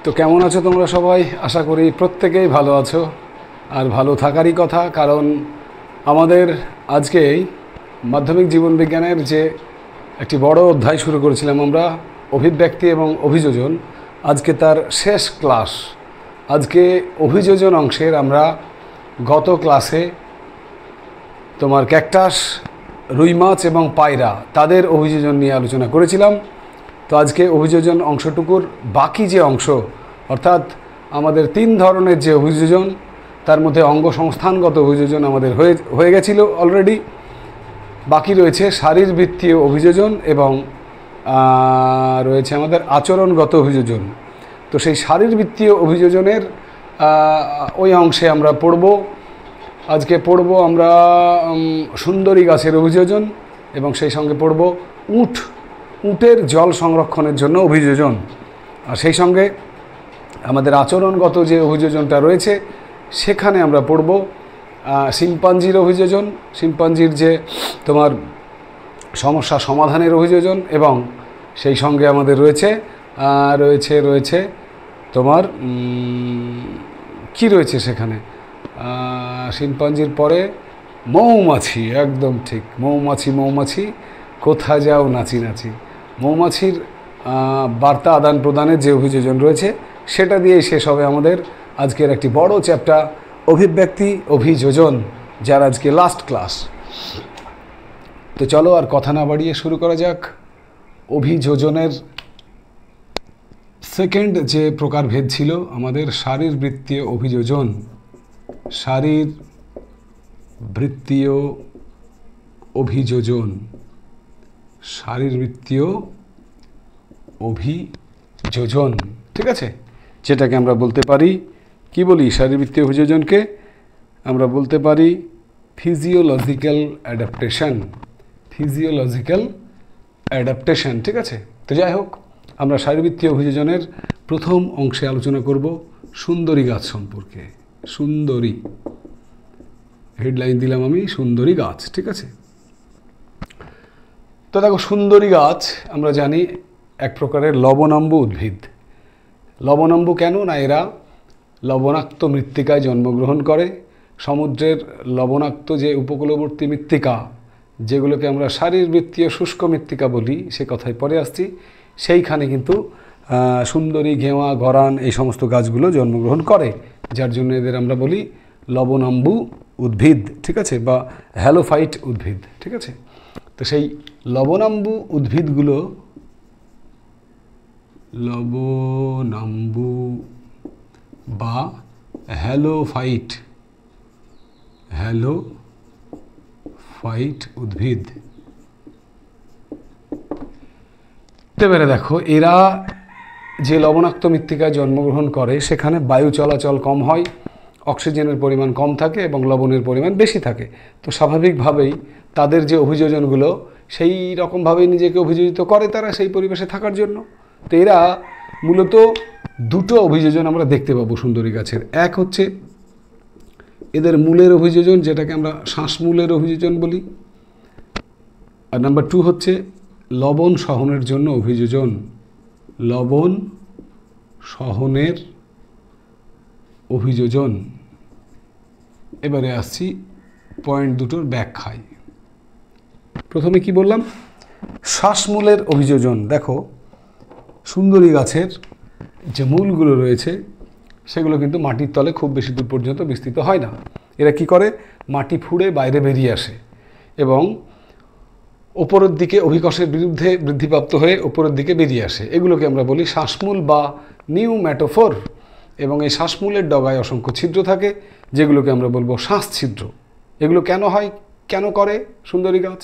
তো কেমন আছো তোমরা সবাই? আশা করি প্রত্যেকেই ভালো আছো আর ভালো থাকারই কথা, কারণ আমাদের আজকেই মাধ্যমিক জীবন বিজ্ঞানের যে একটি বড় অধ্যায় শুরু করেছিলাম আমরা, অভিব্যক্তি এবং অভিযোজন, আজকে তার শেষ ক্লাস। আজকে অভিযোজন অংশের আমরা গত ক্লাসে তোমার ক্যাকটাস, রুই মাছ এবং পায়রা তাদের অভিযোজন নিয়ে আলোচনা করেছিলাম। তো আজকে অভিযোজন অংশটুকুর বাকি যে অংশ, অর্থাৎ আমাদের 3 ধরনের যে অভিযোজন, তার মধ্যে অঙ্গ সংস্থানগত অভিযোজন আমাদের হয়ে গেছিল অলরেডি। বাকি রয়েছে শারীরবৃত্তীয় অভিযোজন এবং রয়েছে আমাদের আচরণগত অভিযোজন। তো সেই শারীরবৃত্তীয় অভিযোজনের ওই অংশে আমরা আজকে পড়ব আমরা সুন্দরী গাছের অভিযোজন, এবং সেই সঙ্গে পড়ব উটের জল সংরক্ষণের জন্য অভিযোজন। আর সেই সঙ্গে আমাদের আচরণগত যে অভিযোজনটা রয়েছে সেখানে আমরা পড়ব শিম্পাঞ্জির অভিযোজন, শিম্পাঞ্জির যে তোমার সমস্যা সমাধানের অভিযোজন, এবং সেই সঙ্গে আমাদের রয়েছে তোমার কি রয়েছে সেখানে, শিম্পাঞ্জির পরে মৌমাছি। একদম ঠিক, মৌমাছি কোথায় যাও নাচি নাচি। মৌমাছির বার্তা আদান প্রদানের যে অভিযোজন রয়েছে সেটা দিয়েই শেষ হবে আমাদের আজকের একটি বড় চ্যাপ্টার, অভিব্যক্তি অভিযোজন, যার আজকে লাস্ট ক্লাস। তো চলো আর কথা না বাড়িয়ে শুরু করা যাক। অভিযোজনের সেকেন্ড যে প্রকারভেদ ছিল আমাদের শারীরবৃত্তীয় অভিযোজন। শারীরবৃত্তীয় অভিযোজন, ঠিক আছে, যেটাকে আমরা বলতে পারি, কি বলি শারীরবৃত্তীয় অভিযোজনকে? আমরা বলতে পারি ফিজিওলজিক্যাল অ্যাডাপ্টেশন, ঠিক আছে। তো যাই হোক, আমরা শারীরবৃত্তীয় অভিযোজনের প্রথম অংশে আলোচনা করব সুন্দরী গাছ সম্পর্কে। সুন্দরী, হেডলাইন দিলাম আমি সুন্দরী গাছ, ঠিক আছে। তো দেখো, সুন্দরী গাছ আমরা জানি এক প্রকারের লবণাম্বু উদ্ভিদ। লবণাম্বু কেন না, এরা লবণাক্ত মৃত্তিকায় জন্মগ্রহণ করে। সমুদ্রের লবণাক্ত যে উপকূলবর্তী মৃত্তিকা, যেগুলোকে আমরা শারীরবৃত্তীয় শুষ্ক মৃত্তিকা বলি, সে কথায় পরে আসছি, সেইখানে কিন্তু সুন্দরী, ঘেওয়া, গরান এই সমস্ত গাছগুলো জন্মগ্রহণ করে, যার জন্য এদের আমরা বলি লবণাম্বু উদ্ভিদ, ঠিক আছে, বা হ্যালোফাইট উদ্ভিদ, ঠিক আছে। তো সেই লবণাম্বু উদ্ভিদগুলো, লবণাম্বু বা হ্যালোফাইট উদ্ভিদ, এবারে দেখো, এরা যে লবণাক্ত মৃত্তিকায় জন্মগ্রহণ করে সেখানে বায়ু চলাচল কম হয়, অক্সিজেনের পরিমাণ কম থাকে এবং লবণের পরিমাণ বেশি থাকে। তো স্বাভাবিকভাবেই তাদের যে অভিযোজনগুলো সেই রকমভাবেই নিজেকে অভিযোজিত করে তারা সেই পরিবেশে থাকার জন্য। তো এরা মূলত 2টো অভিযোজন আমরা দেখতে পাবো সুন্দরী গাছের। এক হচ্ছে এদের মূলের অভিযোজন, যেটাকে আমরা শ্বাসমূলের অভিযোজন বলি। আর নাম্বার 2 হচ্ছে লবণ সহনের জন্য অভিযোজন, লবণ সহনের অভিযোজন। এবারে আসছি পয়েন্ট দুটোর ব্যাখ্যায়। প্রথমে কি বললাম? শ্বাসমূলের অভিযোজন। দেখো, সুন্দরী গাছের যে মূলগুলো রয়েছে সেগুলো কিন্তু মাটির তলে খুব বেশি দূর পর্যন্ত বিস্তৃত হয় না। এরা কি করে? মাটি ফুঁড়ে বাইরে বেরিয়ে আসে এবং ওপরের দিকে অভিকর্ষের বিরুদ্ধে বৃদ্ধিপ্রাপ্ত হয়ে ওপরের দিকে বেরিয়ে আসে। এগুলোকে আমরা বলি শ্বাসমূল বা নিউম্যাটোফোর। এবং এই শ্বাসমূলের ডগায় অসংখ্য ছিদ্র থাকে, যেগুলোকে আমরা বলবো শ্বাসছিদ্র। এগুলো কেন হয়, কেন করে সুন্দরী গাছ?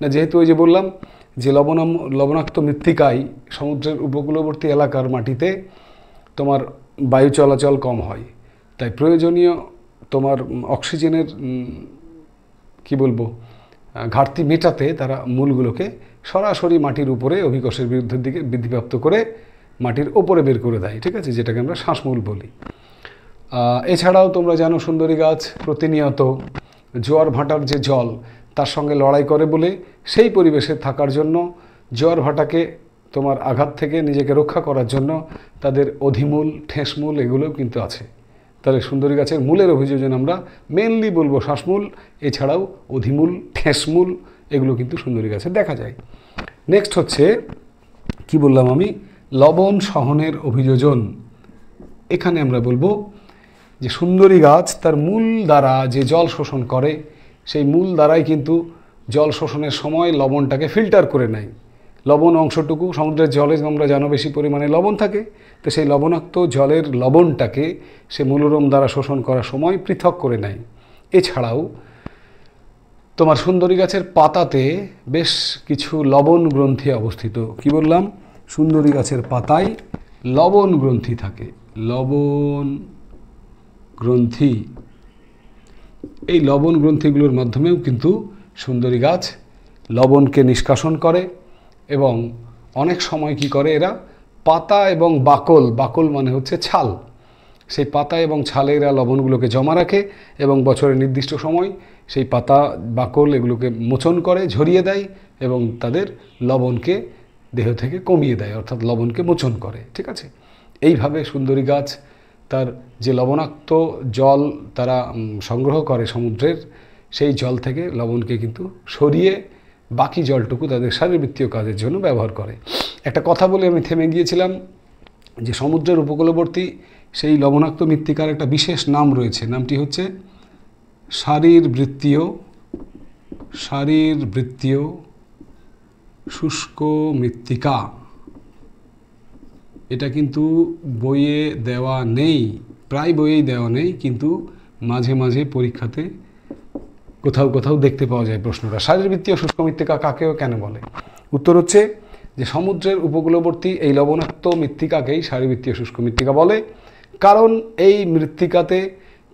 না, যেহেতু ওই যে বললাম যে লবণাক্ত মৃত্তিকায় সমুদ্রের উপকূলবর্তী এলাকার মাটিতে তোমার বায়ু চলাচল কম হয়, তাই প্রয়োজনীয় তোমার অক্সিজেনের ঘাটতি মেটাতে তারা মূলগুলোকে সরাসরি মাটির উপরে অভিকর্ষের বিরুদ্ধের দিকে বৃদ্ধিপ্রাপ্ত করে মাটির ওপরে বের করে দেয়, ঠিক আছে, যেটাকে আমরা শ্বাসমূল বলি। এছাড়াও তোমরা জানো সুন্দরী গাছ প্রতিনিয়ত জোয়ার ভাটার যে জল তার সঙ্গে লড়াই করে বলে সেই পরিবেশে থাকার জন্য জোয়ার ভাটাকে তোমার আঘাত থেকে নিজেকে রক্ষা করার জন্য তাদের অধিমূল, ঠেসমূল এগুলোও কিন্তু আছে। তাহলে সুন্দরী গাছের মূলের অভিযোজন আমরা মেনলি বলবো শ্বাসমূল, এছাড়াও অধিমূল, ঠেসমূল এগুলো কিন্তু সুন্দরী গাছে দেখা যায়। নেক্সট হচ্ছে কি বললাম আমি, লবণ সহনের অভিযোজন। এখানে আমরা বলবো যে সুন্দরী গাছ তার মূল দ্বারা যে জল শোষণ করে, সেই মূল দ্বারাই কিন্তু জল শোষণের সময় লবণটাকে ফিল্টার করে নেয়। লবণ অংশটুকু, সমুদ্রের জলে আমরা জানো বেশি পরিমাণে লবণ থাকে, তো সেই লবণাক্ত জলের লবণটাকে সে মূলরম দ্বারা শোষণ করার সময় পৃথক করে নেয়। এছাড়াও তোমার সুন্দরী গাছের পাতাতে বেশ কিছু লবণ গ্রন্থি অবস্থিত। কি বললাম, সুন্দরী গাছের পাতায় লবণ গ্রন্থি থাকে, লবণ গ্রন্থি। এই লবণ গ্রন্থিগুলোর মাধ্যমেও কিন্তু সুন্দরী গাছ লবণকে নিষ্কাশন করে এবং অনেক সময় কি করে এরা পাতা এবং বাকল, বাকল মানে হচ্ছে ছাল, সেই পাতা এবং ছালে এরা লবণগুলোকে জমা রাখে এবং বছরের নির্দিষ্ট সময় সেই পাতা, বাকল এগুলোকে মোচন করে, ঝরিয়ে দেয় এবং তাদের লবণকে দেহ থেকে কমিয়ে দেয়, অর্থাৎ লবণকে মোচন করে। ঠিক আছে, এইভাবে সুন্দরী গাছ তার যে লবণাক্ত জল তারা সংগ্রহ করে সমুদ্রের, সেই জল থেকে লবণকে কিন্তু সরিয়ে বাকি জলটুকু তাদের শারীরবৃত্তীয় কাজের জন্য ব্যবহার করে। একটা কথা বলে আমি থেমে গিয়েছিলাম যে সমুদ্রের উপকূলবর্তী সেই লবণাক্ত মৃত্তিকার একটা বিশেষ নাম রয়েছে, নামটি হচ্ছে শারীরবৃত্তীয় শুষ্ক মৃত্তিকা। এটা কিন্তু বইয়ে দেওয়া নেই, প্রায় বইয়েই দেওয়া নেই, কিন্তু মাঝে মাঝে পরীক্ষাতে কোথাও কোথাও দেখতে পাওয়া যায় প্রশ্নটা। শারীরবৃত্তীয় শুষ্ক মৃত্তিকা কাকেও কেন বলে? উত্তর হচ্ছে যে সমুদ্রের উপকূলবর্তী এই লবণাক্ত মৃত্তিকাকেই শারীরবৃত্তীয় শুষ্ক মৃত্তিকা বলে, কারণ এই মৃত্তিকাতে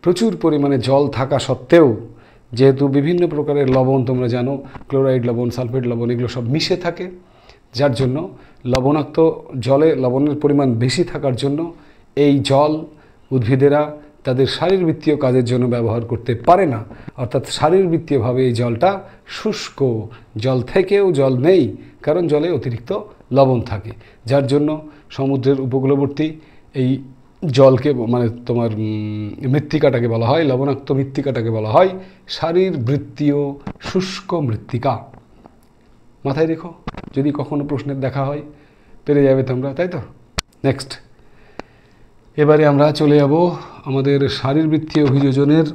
প্রচুর পরিমাণে জল থাকা সত্ত্বেও যেহেতু বিভিন্ন প্রকারের লবণ তোমরা জানো, ক্লোরাইড লবণ, সালফেট লবণ এগুলো সব মিশে থাকে, যার জন্য লবণাক্ত জলে লবণের পরিমাণ বেশি থাকার জন্য এই জল উদ্ভিদেরা তাদের শারীরবৃত্তীয় কাজের জন্য ব্যবহার করতে পারে না, অর্থাৎ শারীরবৃত্তীয়ভাবে এই জলটা শুষ্ক, জল থেকেও জল নেই, কারণ জলে অতিরিক্ত লবণ থাকে, যার জন্য সমুদ্রের উপকূলবর্তী এই জলকে মানে তোমার মৃত্তিকাটাকে বলা হয়, লবণাক্ত মৃত্তিকাটাকে বলা হয় শারীরবৃত্তীয় শুষ্ক মৃত্তিকা। মাথায় রেখো, যদি কখনো প্রশ্নের দেখা হয় পেরে যাবে তোমরা, তাই তো? নেক্সট, এবারে আমরা চলে যাব আমাদের শারীরবৃত্তীয় অভিযোজনের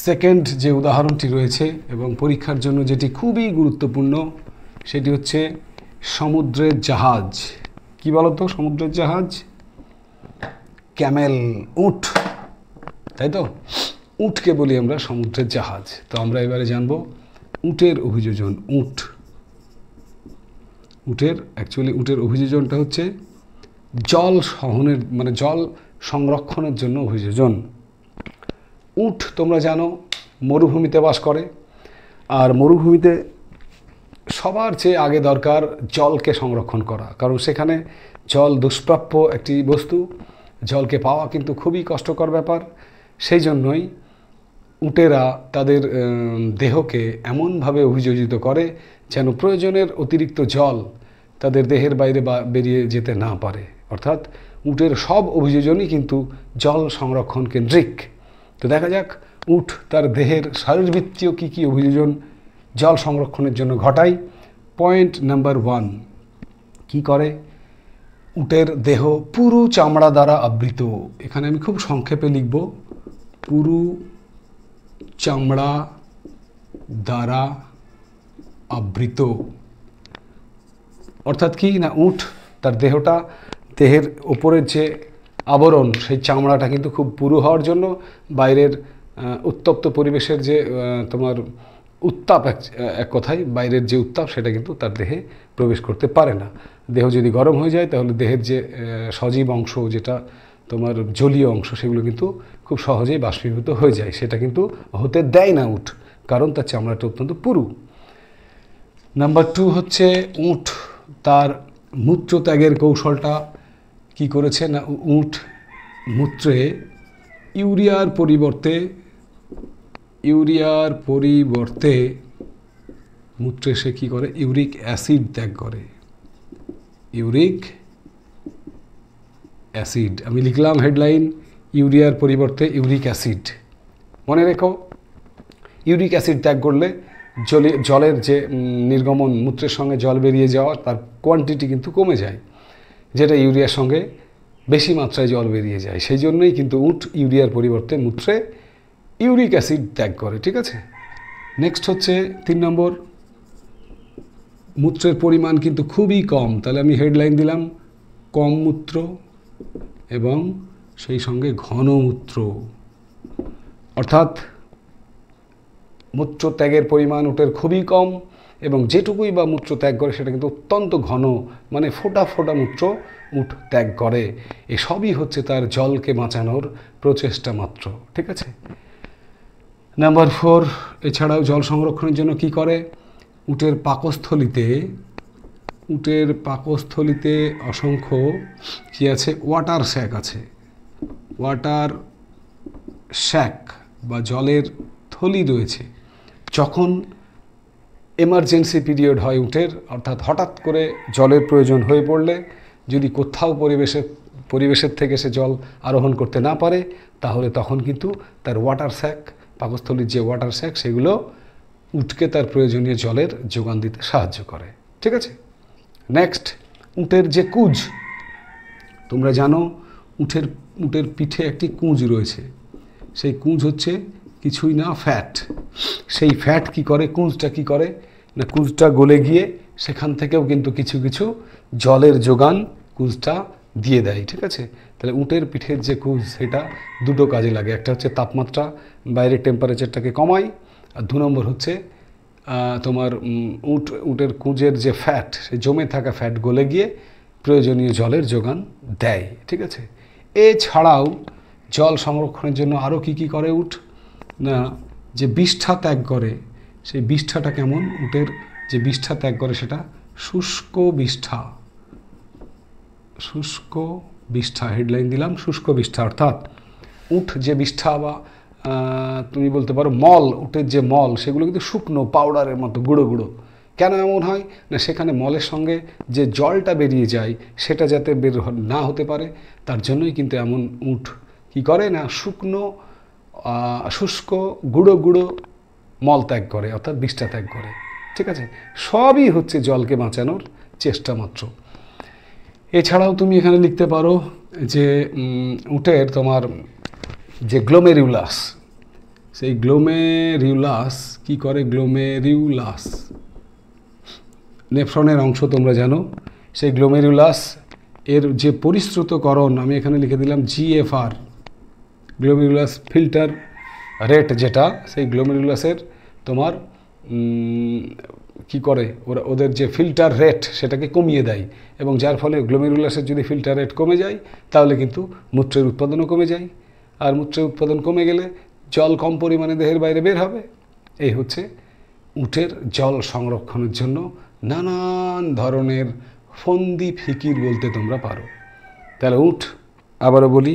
সেকেন্ড যে উদাহরণটি রয়েছে এবং পরীক্ষার জন্য যেটি খুবই গুরুত্বপূর্ণ, সেটি হচ্ছে সমুদ্রের জাহাজ। কি বলতো সমুদ্রের জাহাজ? ক্যামেল, উট, তাই তো? উটকে বলি আমরা সমুদ্রের জাহাজ। তো আমরা এবারে জানবো উটের অভিযোজন। উটের অভিযোজনটা হচ্ছে জল সহনের মানে জল সংরক্ষণের জন্য অভিযোজন। উট তোমরা জানো মরুভূমিতে বাস করে, আর মরুভূমিতে সবার চেয়ে আগে দরকার জলকে সংরক্ষণ করা, কারণ সেখানে জল দুষ্প্রাপ্য একটি বস্তু, জলকে পাওয়া কিন্তু খুবই কষ্টকর ব্যাপার। সেই জন্যই উটেরা তাদের দেহকে এমনভাবে অভিযোজিত করে যেন প্রয়োজনের অতিরিক্ত জল তাদের দেহের বাইরে বেরিয়ে যেতে না পারে, অর্থাৎ উটের সব অভিযোজনই কিন্তু জল সংরক্ষণ কেন্দ্রিক। তো দেখা যাক উট তার দেহের শারীরবৃত্তীয় কী কী অভিযোজন জল সংরক্ষণের জন্য ঘটায়। পয়েন্ট নাম্বার 1, কি করে? উটের দেহ পুরু চামড়া দ্বারা আবৃত। এখানে আমি খুব সংক্ষেপে লিখব, পুরু চামড়া দ্বারা আবৃত। অর্থাৎ কি না, উট তার দেহের ওপরের যে আবরণ সেই চামড়াটা কিন্তু খুব পুরু হওয়ার জন্য বাইরের উত্তপ্ত পরিবেশের যে তোমার উত্তাপ, এক কথায় বাইরের যে উত্তাপ সেটা কিন্তু তার দেহে প্রবেশ করতে পারে না। দেহ যদি গরম হয়ে যায় তাহলে দেহের যে সজীব অংশ, যেটা তোমার জলীয় অংশ, সেগুলো কিন্তু খুব সহজেই বাষ্পীভূত হয়ে যায়, সেটা কিন্তু হতে দেয় না উট, কারণ তার চামড়াটা অত্যন্ত পুরু। নাম্বার 2 হচ্ছে উট তার মূত্র ত্যাগের কৌশলটা কি করেছে না, উট মূত্রে ইউরিয়ার পরিবর্তে মূত্রে সে কী করে, ইউরিক অ্যাসিড ত্যাগ করে। ইউরিক অ্যাসিড, আমি লিখলাম হেডলাইন, ইউরিয়ার পরিবর্তে ইউরিক অ্যাসিড। মনে রেখো, ইউরিক অ্যাসিড ত্যাগ করলে জলের যে নির্গমন, মূত্রের সঙ্গে জল বেরিয়ে যাওয়া, তার কোয়ান্টিটি কিন্তু কমে যায়, যেটা ইউরিয়ার সঙ্গে বেশি মাত্রায় জল বেরিয়ে যায়। সেই জন্যই কিন্তু উট ইউরিয়ার পরিবর্তে মূত্রে ইউরিক অ্যাসিড ত্যাগ করে। ঠিক আছে, নেক্সট হচ্ছে 3 নম্বর, মূত্রের পরিমাণ কিন্তু খুবই কম। তাহলে আমি হেডলাইন দিলাম কম মূত্র এবং সেই সঙ্গে ঘন মূত্র। অর্থাৎ মূত্র ত্যাগের পরিমাণ উটের খুবই কম এবং যেটুকুই বা মূত্র ত্যাগ করে সেটা কিন্তু অত্যন্ত ঘন, মানে ফোঁটা ফোঁটা মূত্র উট ত্যাগ করে। এসবই হচ্ছে তার জলকে বাঁচানোর প্রচেষ্টা মাত্র। ঠিক আছে, নাম্বার 4, এছাড়াও জল সংরক্ষণের জন্য কি করে, উটের পাকস্থলিতে অসংখ্য কি আছে, ওয়াটার স্যাক আছে। ওয়াটার স্যাক বা জলের থলি রয়েছে। যখন এমার্জেন্সি পিরিয়ড হয় উটের, অর্থাৎ হঠাৎ করে জলের প্রয়োজন হয়ে পড়লে, যদি কোথাও পরিবেশের থেকে সে জল আরোহণ করতে না পারে, তাহলে তখন কিন্তু তার ওয়াটার স্যাক, পাকস্থলীর যে ওয়াটার স্যাক, সেগুলো উটকে তার প্রয়োজনীয় জলের যোগান দিতে সাহায্য করে। ঠিক আছে, নেক্সট, উটের যে কুঁজ, তোমরা জানো উটের পিঠে একটি কুঁজ রয়েছে। সেই কুঁজ হচ্ছে কিছুই না, ফ্যাট। সেই ফ্যাট কি করে, কুঁজটা কি করে না, কুঁজটা গলে গিয়ে সেখান থেকেও কিন্তু কিছু কিছু জলের যোগান কুঁজটা দিয়ে দেয়। ঠিক আছে, তাহলে উটের পিঠের যে কুঁজ, সেটা দুটো কাজে লাগে। একটা হচ্ছে তাপমাত্রা, বাইরের টেম্পারেচারটাকে কমায়, আর 2 নম্বর হচ্ছে তোমার উটের কুঁজের যে ফ্যাট, সে জমে থাকা ফ্যাট গলে গিয়ে প্রয়োজনীয় জলের যোগান দেয়। ঠিক আছে, এছাড়াও জল সংরক্ষণের জন্য আরও কি কি করে উট না, যে বিষ্ঠা ত্যাগ করে, সেই বিষ্ঠাটা কেমন, উটের যে বিষ্ঠা ত্যাগ করে সেটা শুষ্ক বিষ্ঠা। হেডলাইন দিলাম শুষ্ক বিষ্ঠা। অর্থাৎ উট যে বিষ্ঠা বা তুমি বলতে পারো মল, উটের যে মল, সেগুলো কিন্তু শুকনো পাউডারের মতো গুঁড়ো গুঁড়ো। কেন এমন হয় না, সেখানে মলের সঙ্গে যে জলটা বেরিয়ে যায় সেটা যাতে বের না হতে পারে, তার জন্যই কিন্তু এমন উট কি করে না, শুষ্ক গুঁড়ো গুঁড়ো মল ত্যাগ করে, অর্থাৎ বিষ্ঠা ত্যাগ করে। ঠিক আছে, সবই হচ্ছে জলকে বাঁচানোর চেষ্টা মাত্র। এছাড়াও তুমি এখানে লিখতে পারো যে উটের তোমার যে গ্লোমেরিউলাস, সেই গ্লোমেরিউলাস কি করে, গ্লোমেরিউলাস নেফ্রনের অংশ তোমরা জানো। সেই গ্লোমেরিউলাস এর যে পরিশ্রুতকরণ, আমি এখানে লিখে দিলাম GFR, গ্লোমেরুলাস ফিল্টার রেট যেটা, সেই গ্লোমেরুলাসের তোমার কি করে, ওদের যে ফিল্টার রেট সেটাকে কমিয়ে দেয়, এবং যার ফলে গ্লোমেরুলাসের যদি ফিল্টার রেট কমে যায়, তাহলে কিন্তু মূত্রের উৎপাদনও কমে যায়, আর মূত্রের উৎপাদন কমে গেলে জল কম পরিমাণে দেহের বাইরে বের হবে। এই হচ্ছে উটের জল সংরক্ষণের জন্য নানান ধরনের ফন্দি ফিকির বলতে তোমরা পারো। তাহলে উট, আবারও বলি,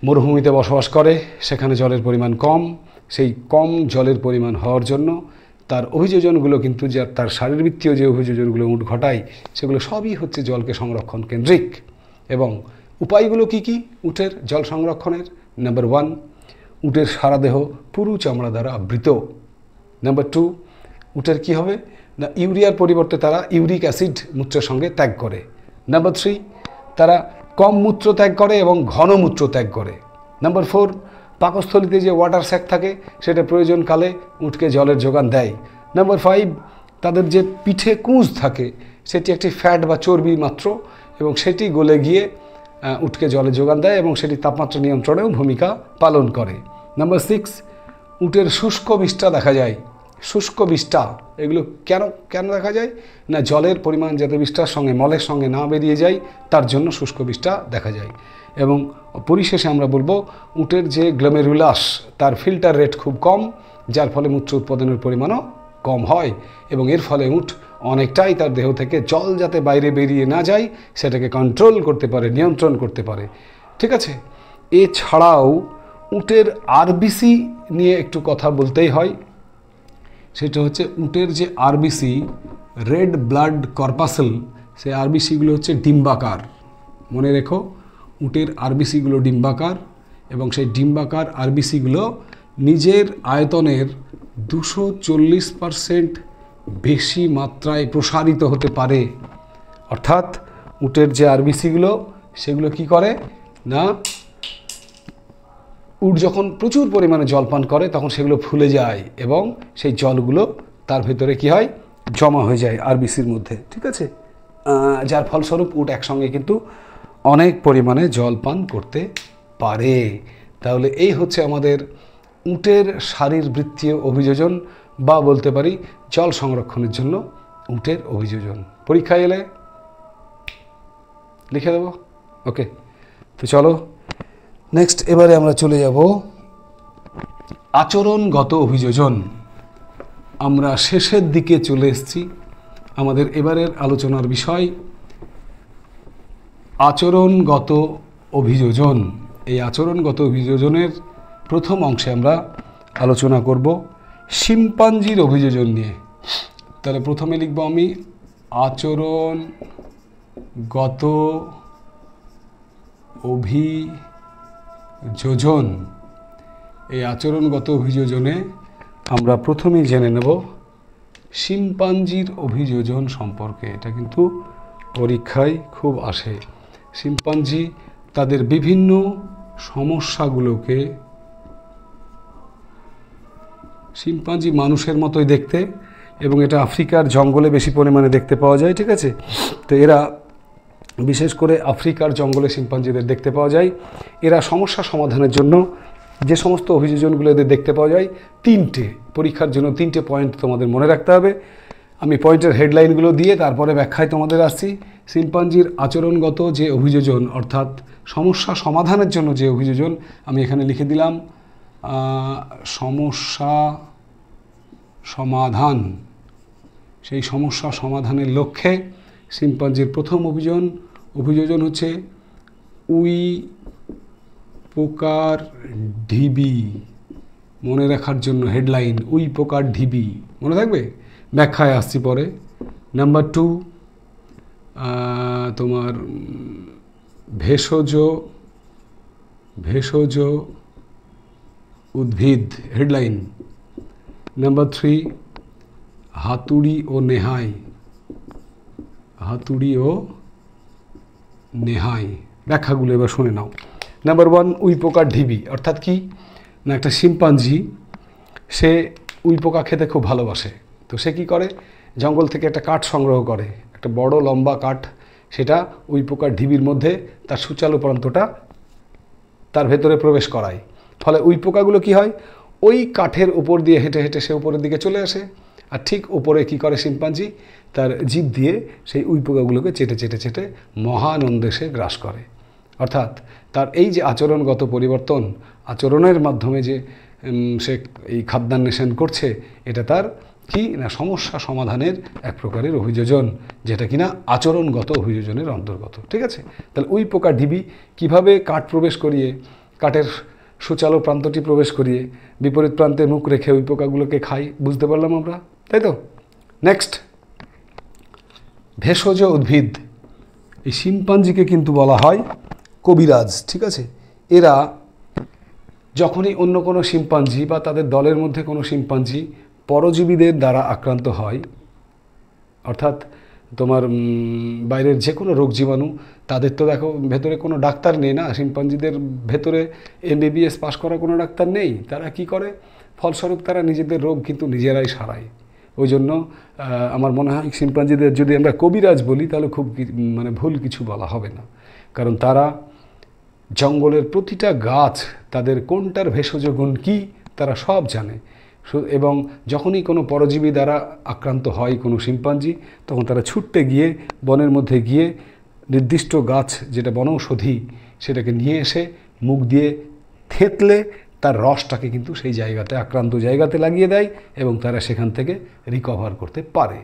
মরুভূমিতে বসবাস করে, সেখানে জলের পরিমাণ কম। সেই কম জলের পরিমাণ হওয়ার জন্য তার অভিযোজনগুলো কিন্তু, যা তার শারীরবৃত্তীয় যে অভিযোজনগুলো উট ঘটায়, সেগুলো সবই হচ্ছে জলকে সংরক্ষণ কেন্দ্রিক। এবং উপায়গুলো কি কি উটের জল সংরক্ষণের? নাম্বার 1, উটের সারা দেহ পুরু চামড়া দ্বারা আবৃত। নাম্বার 2, উটের কি হবে না, ইউরিয়ার পরিবর্তে তারা ইউরিক অ্যাসিড মূত্রের সঙ্গে ত্যাগ করে। নাম্বার 3, তারা কম মূত্র ত্যাগ করে এবং ঘন মূত্র ত্যাগ করে। নাম্বার 4, পাকস্থলীতে যে ওয়াটার স্যাক থাকে সেটা প্রয়োজনকালে উটকে জলের যোগান দেয়। নাম্বার 5, তাদের যে পিঠে কুঁজ থাকে সেটি একটি ফ্যাট বা চর্বি মাত্র, এবং সেটি গলে গিয়ে উটকে জলের যোগান দেয় এবং সেটি তাপমাত্রা নিয়ন্ত্রণেও ভূমিকা পালন করে। নাম্বার 6, উটের শুষ্ক বিষ্ঠা দেখা যায়। শুষ্ক বিষ্ঠা এগুলো কেন দেখা যায় না, জলের পরিমাণ যাতে বিষ্ঠার সঙ্গে মলের সঙ্গে না বেরিয়ে যায়, তার জন্য শুষ্ক বিষ্ঠা দেখা যায়। এবং পরিশেষে আমরা বলবো, উটের যে গ্লোমেরুলাস, তার ফিল্টার রেট খুব কম, যার ফলে মূত্র উৎপাদনের পরিমাণও কম হয়, এবং এর ফলে উট অনেকটাই তার দেহ থেকে জল যাতে বাইরে বেরিয়ে না যায় সেটাকে কন্ট্রোল করতে পারে, নিয়ন্ত্রণ করতে পারে। ঠিক আছে, এছাড়াও উটের আরবিসি নিয়ে একটু কথা বলতেই হয়। সেটা হচ্ছে উটের যে আরবিসি, রেড ব্লাড কর্পাসেল, সেই আরবিসিগুলো হচ্ছে ডিম্বাকার। মনে রেখো, উটের আরবিসিগুলো ডিম্বাকার, এবং সেই ডিম্বাকার আরবিসিগুলো নিজের আয়তনের 240% বেশি মাত্রায় প্রসারিত হতে পারে। অর্থাৎ উটের যে আরবিসিগুলো সেগুলো কি করে না, উট যখন প্রচুর পরিমাণে জল পান করে তখন সেগুলো ফুলে যায় এবং সেই জলগুলো তার ভেতরে কি হয়, জমা হয়ে যায় আরবিসির মধ্যে, ঠিক আছে। যার ফলস্বরূপ উট একসঙ্গে কিন্তু অনেক পরিমাণে জল পান করতে পারে। তাহলে এই হচ্ছে আমাদের উটের শারীরবৃত্তীয় অভিযোজন, বা বলতে পারি জল সংরক্ষণের জন্য উটের অভিযোজন। পরীক্ষায় এলে লিখে দেবো। ওকে, তো চলো নেক্সট, এবারে আমরা চলে যাব আচরণগত অভিযোজন। আমরা শেষের দিকে চলে এসেছি। আমাদের এবারের আলোচনার বিষয় আচরণগত অভিযোজন। এই আচরণগত অভিযোজনের প্রথম অংশে আমরা আলোচনা করব শিম্পাঞ্জির অভিযোজন নিয়ে। তাহলে প্রথমে লিখব আমি আচরণগত অভিযোজন। এই আচরণগত অভিযোজনে আমরা প্রথমেই জেনে নেব শিম্পাঞ্জির অভিযোজন সম্পর্কে। এটা কিন্তু পরীক্ষায় খুব আসে। শিম্পাঞ্জি তাদের বিভিন্ন সমস্যাগুলোকে, শিম্পাঞ্জি মানুষের মতোই দেখতে, এবং এটা আফ্রিকার জঙ্গলে বেশি পরিমাণে দেখতে পাওয়া যায়, ঠিক আছে। তো এরা বিশেষ করে আফ্রিকার জঙ্গলে শিম্পাঞ্জিদের দেখতে পাওয়া যায়। এরা সমস্যা সমাধানের জন্য যে সমস্ত অভিযোজনগুলো এদের দেখতে পাওয়া যায়, তিনটে, পরীক্ষার জন্য তিনটে পয়েন্ট তোমাদের মনে রাখতে হবে। আমি পয়েন্টের হেডলাইনগুলো দিয়ে তারপরে ব্যাখ্যায় তোমাদের আসছি। শিম্পাঞ্জির আচরণগত যে অভিযোজন, অর্থাৎ সমস্যা সমাধানের জন্য যে অভিযোজন, আমি এখানে লিখে দিলাম সমস্যা সমাধান। সেই সমস্যা সমাধানের লক্ষ্যে শিম্পাঞ্জির প্রথম অভিযোজন হচ্ছে উই পোকার ঢিবি। মনে রাখার জন্য হেডলাইন উই পোকার ঢিবি, মনে থাকবে, ব্যাখ্যায় আসছি পরে। নাম্বার 2 তোমার ভেষজ উদ্ভিদ, হেডলাইন। নাম্বার 3 হাতুড়ি ও নেহাই, হাতুড়ি ও নেহাই। ব্যাখ্যাগুলো এবার শুনে নাও। নাম্বার 1 উই পোকার ঢিবি, অর্থাৎ কি না, একটা শিম্পাঞ্জি সে উই পোকা খেতে খুব ভালোবাসে। তো সে কী করে, জঙ্গল থেকে একটা কাঠ সংগ্রহ করে, একটা বড় লম্বা কাঠ, সেটা উই পোকার ঢিবির মধ্যে তার সুচালু প্রান্তটা তার ভেতরে প্রবেশ করায়। ফলে উই পোকাগুলো কী হয়, ওই কাঠের উপর দিয়ে হেঁটে হেঁটে সে উপরের দিকে চলে আসে, আর ঠিক উপরে কী করে শিম্পাঞ্জি, তার জিভ দিয়ে সেই উই পোকাগুলোকে চেটে চেটে চেটে মহানন্দে সে গ্রাস করে। অর্থাৎ তার এই যে আচরণগত পরিবর্তন, আচরণের মাধ্যমে যে সে এই খাদ্যান্বেষণ করছে, এটা তার কি না সমস্যা সমাধানের এক প্রকারের অভিযোজন, যেটা কিনা আচরণগত অভিযোজনের অন্তর্গত, ঠিক আছে। তাহলে উই পোকা ঢিবি কীভাবে কাঠ প্রবেশ করিয়ে, কাঠের সুচালু প্রান্তটি প্রবেশ করিয়ে বিপরীত প্রান্তে মুখ রেখে উই পোকাগুলোকে খাই, বুঝতে পারলাম আমরা, তাই তো। নেক্সট, ভেষজ উদ্ভিদ। এই শিম্পাঞ্জিকে কিন্তু বলা হয় কবিরাজ, ঠিক আছে। এরা যখনই অন্য কোনো শিম্পাঞ্জি বা তাদের দলের মধ্যে কোনো শিম্পাঞ্জি পরজীবীদের দ্বারা আক্রান্ত হয়, অর্থাৎ তোমার বাইরের যে কোনো রোগ জীবাণু, তাদের তো দেখো ভেতরে কোনো ডাক্তার নেই না, শিম্পাঞ্জিদের ভেতরে MBBS পাস করা কোনো ডাক্তার নেই। তারা কি করে, ফলস্বরূপ তারা নিজেদের রোগ কিন্তু নিজেরাই সারায়। ওই জন্য আমার মনে হয় শিম্পাঞ্জিদের যদি আমরা কবিরাজ বলি তাহলে খুব মানে ভুল কিছু বলা হবে না, কারণ তারা জঙ্গলের প্রতিটা গাছ, তাদের কোনটার ভেষজ গুণ কী তারা সব জানে। এবং যখনই কোনো পরজীবী দ্বারা আক্রান্ত হয় কোনো শিম্পাঞ্জি, তখন তারা ছুটতে গিয়ে বনের মধ্যে গিয়ে নির্দিষ্ট গাছ যেটা বনৌষধি, সেটাকে নিয়ে এসে মুখ দিয়ে থেতলে তার রসটাকে কিন্তু সেই জায়গাতে, আক্রান্ত জায়গাতে লাগিয়ে দেয় এবং তারা সেখান থেকে রিকভার করতে পারে।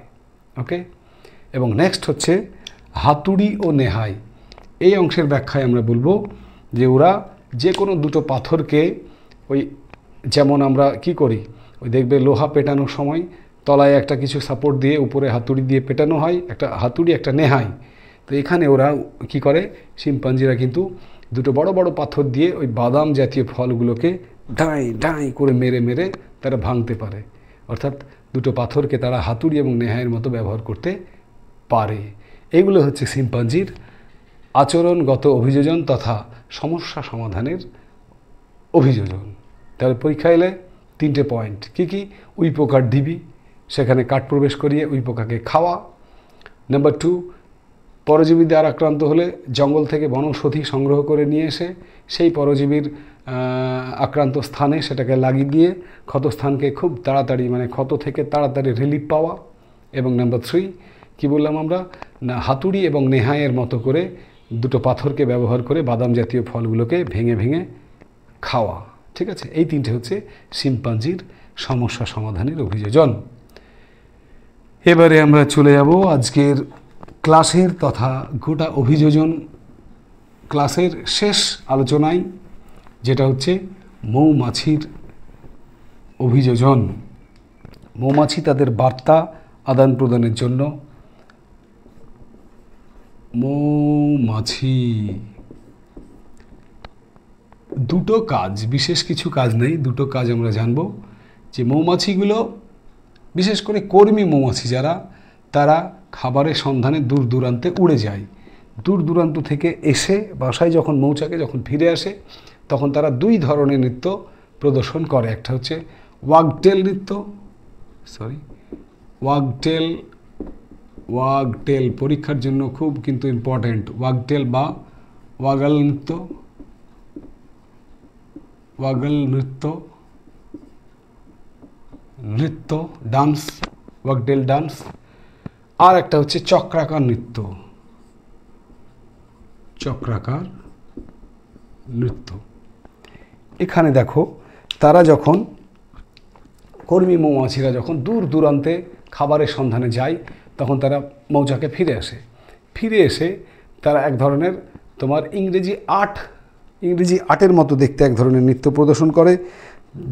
ওকে, এবং নেক্সট হচ্ছে হাতুড়ি ও নেহাই। এই অংশের ব্যাখ্যায় আমরা বলবো যে ওরা যে কোনো দুটো পাথরকে, ওই যেমন আমরা কি করি, ওই দেখবে লোহা পেটানোর সময় তলায় একটা কিছু সাপোর্ট দিয়ে উপরে হাতুড়ি দিয়ে পেটানো হয়, একটা হাতুড়ি একটা নেহাই। তো এখানে ওরা কি করে, শিম্পাঞ্জিরা কিন্তু দুটো বড় বড় পাথর দিয়ে ওই বাদাম জাতীয় ফলগুলোকে ডাঁই ডাঁই করে মেরে মেরে তারা ভাঙতে পারে। অর্থাৎ দুটো পাথরকে তারা হাতুড়ি এবং নেহাইয়ের মতো ব্যবহার করতে পারে। এগুলো হচ্ছে শিম্পাঞ্জির আচরণগত অভিযোজন তথা সমস্যা সমাধানের অভিযোজন। তাহলে পরীক্ষা এলে 3টে পয়েন্ট কি কি? উই পোকার ডিবি, সেখানে কাঠ প্রবেশ করিয়ে উই পোকাকে খাওয়া। নাম্বার 2, পরজীবী দ্বারা আক্রান্ত হলে জঙ্গল থেকে বনৌষধি সংগ্রহ করে নিয়ে এসে সেই পরজীবীর আক্রান্ত স্থানে সেটাকে লাগিয়ে দিয়ে ক্ষতস্থানকে খুব তাড়াতাড়ি, মানে ক্ষত থেকে তাড়াতাড়ি রিলিফ পাওয়া। এবং নাম্বার 3 কি বললাম আমরা, না হাতুড়ি এবং নেহাইয়ের মতো করে দুটো পাথরকে ব্যবহার করে বাদাম জাতীয় ফলগুলোকে ভেঙে ভেঙে খাওয়া। ঠিক আছে, এই 3টে হচ্ছে শিম্পাঞ্জির সমস্যা সমাধানের অভিযোজন। এবারে আমরা চলে যাব আজকের ক্লাসের তথা গোটা অভিযোজন ক্লাসের শেষ আলোচনায়, যেটা হচ্ছে মৌমাছির অভিযোজন। মৌমাছি তাদের বার্তা আদান প্রদানের জন্য, মৌমাছি দুটো কাজ, বিশেষ কিছু কাজ নেই, দুটো কাজ আমরা জানব। যে মৌমাছিগুলো, বিশেষ করে কর্মী মৌমাছি যারা, তারা খাবারের সন্ধানে দূর দূরান্তে উড়ে যায়। দূর দূরান্ত থেকে এসে বাসায় যখন মৌচাকে যখন ফিরে আসে, তখন তারা 2 ধরনের নৃত্য প্রদর্শন করে। একটা হচ্ছে ওয়াগটেল নৃত্য, ওয়াগটেল পরীক্ষার জন্য খুব কিন্তু ইম্পর্ট্যান্ট। ওয়াগটেল বা ওয়াগল নৃত্য ডান্স, ওয়াগটেল ডান্স। আর একটা হচ্ছে চক্রাকার নৃত্য, এখানে দেখো, তারা যখন, কর্মী মৌমাছিরা যখন দূর দূরান্তে খাবারের সন্ধানে যায়, তখন তারা মৌচাকে ফিরে এসে তারা এক ধরনের তোমার ইংরেজি আর্টের মতো দেখতে এক ধরনের নৃত্য প্রদর্শন করে,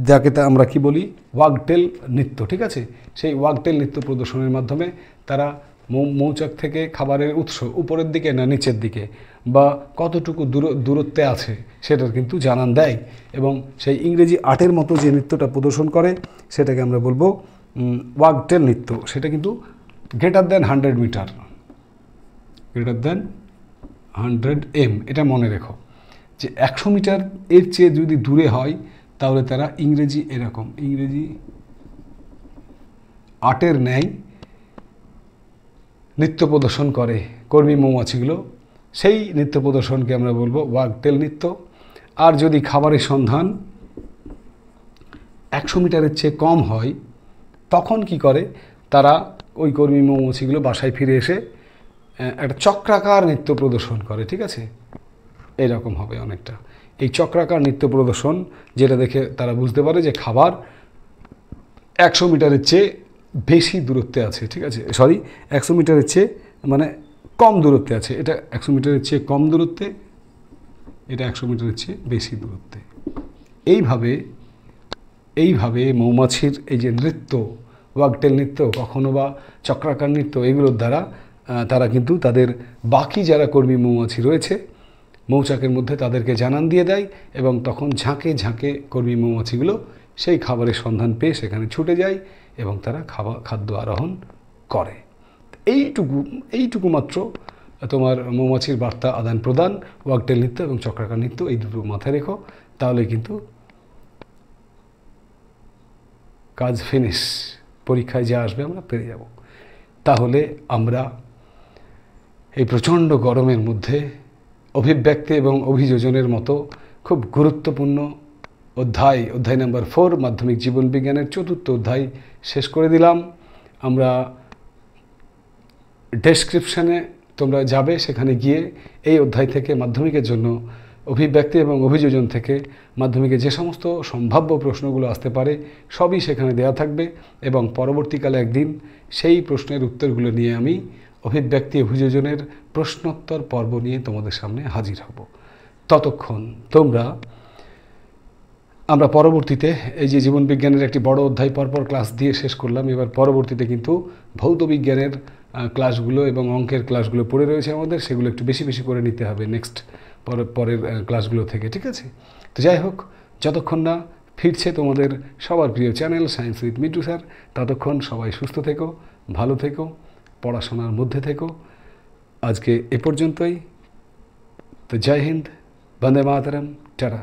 যাকে আমরা কি বলি, ওয়াগটেল নৃত্য। ঠিক আছে, সেই ওয়াগটেল নৃত্য প্রদর্শনের মাধ্যমে তারা মৌচাক থেকে খাবারের উৎস উপরের দিকে না নিচের দিকে বা কতটুকু দূরত্বে আছে সেটার কিন্তু জানান দেয়। এবং সেই ইংরেজি আর্টের মতো যে নৃত্যটা প্রদর্শন করে সেটাকে আমরা বলবো ওয়াগটেল নৃত্য। সেটা কিন্তু greater than 100 metre, greater than 100 m, এটা মনে রেখো। যে 100 মিটার এর চেয়ে যদি দূরে হয়, তাহলে তারা ইংরেজি আর্টের ন্যায় নৃত্য প্রদর্শন করে কর্মী মৌমাছিগুলো। সেই নৃত্য প্রদর্শনকে আমরা বলবো ওয়াগটেল নৃত্য। আর যদি খাবারের সন্ধান 100 মিটারের চেয়ে কম হয়, তখন কি করে, তারা ওই কর্মী মৌমাছিগুলো বাসায় ফিরে এসে একটা চক্রাকার নৃত্য প্রদর্শন করে। ঠিক আছে, এরকম হবে অনেকটা। এই চক্রাকার নৃত্য প্রদর্শন, যেটা দেখে তারা বুঝতে পারে যে খাবার 100 মিটারের চেয়ে বেশি দূরত্বে আছে। ঠিক আছে, 100 মিটারের চেয়ে মানে কম দূরত্বে আছে। এটা 100 মিটারের চেয়ে কম দূরত্বে, এটা 100 মিটারের চেয়ে বেশি দূরত্বে। এইভাবে মৌমাছির এই যে নৃত্য, ওয়াগটেল নৃত্য, কখনো বা চক্রাকার নৃত্য, এগুলোর দ্বারা তারা কিন্তু তাদের বাকি যারা কর্মী মৌমাছি রয়েছে মৌচাকের মধ্যে তাদেরকে জানান দিয়ে দেয়, এবং তখন ঝাঁকে ঝাঁকে কর্মী মৌমাছিগুলো সেই খাবারের সন্ধান পেয়ে সেখানে ছুটে যায় এবং তারা খাদ্য আরোহণ করে। এইটুকু মাত্র তোমার মৌমাছির বার্তা আদান প্রদান, ওয়াগটেল নৃত্য এবং চক্রাকার নৃত্য, এই দুটো মাথায় রেখো, তাহলে কিন্তু কাজ ফিনিশ। পরীক্ষায় যা আসবে আমরা পেরে যাব। তাহলে আমরা এই প্রচণ্ড গরমের মধ্যে অভিব্যক্তি এবং অভিযোজনের মতো খুব গুরুত্বপূর্ণ অধ্যায় নাম্বার 4 মাধ্যমিক জীবন বিজ্ঞানের 4র্থ অধ্যায় শেষ করে দিলাম। আমরা ডেসক্রিপশানে তোমরা যাবে, সেখানে গিয়ে এই অধ্যায় থেকে মাধ্যমিকের জন্য অভিব্যক্তি এবং অভিযোজন থেকে মাধ্যমিকে যে সমস্ত সম্ভাব্য প্রশ্নগুলো আসতে পারে সবই সেখানে দেওয়া থাকবে, এবং পরবর্তীকালে একদিন সেই প্রশ্নের উত্তরগুলো নিয়ে আমি অভিব্যক্তি অভিযোজনের প্রশ্নোত্তর পর্ব নিয়ে তোমাদের সামনে হাজির হব। ততক্ষণ তোমরা আমরা পরবর্তীতে এই যে জীবনবিজ্ঞানের একটি বড় অধ্যায় পরপর ক্লাস দিয়ে শেষ করলাম, এবার পরবর্তীতে কিন্তু ভৌত বিজ্ঞানের ক্লাসগুলো এবং অঙ্কের ক্লাসগুলো পড়ে রয়েছে আমাদের, সেগুলো একটু বেশি বেশি করে নিতে হবে নেক্সট পরের ক্লাসগুলো থেকে, ঠিক আছে? তো যাই হোক, যতক্ষণ না ফিরছে তোমাদের সবার প্রিয় channel science with Mitu sir, ততক্ষণ সবাই সুস্থ থেকো, ভালো থেকো, পড়াশোনার মধ্যে থেকো। আজকে এ পর্যন্তই। তো জয় হিন্দ, বন্দে মাতরম, টাটা।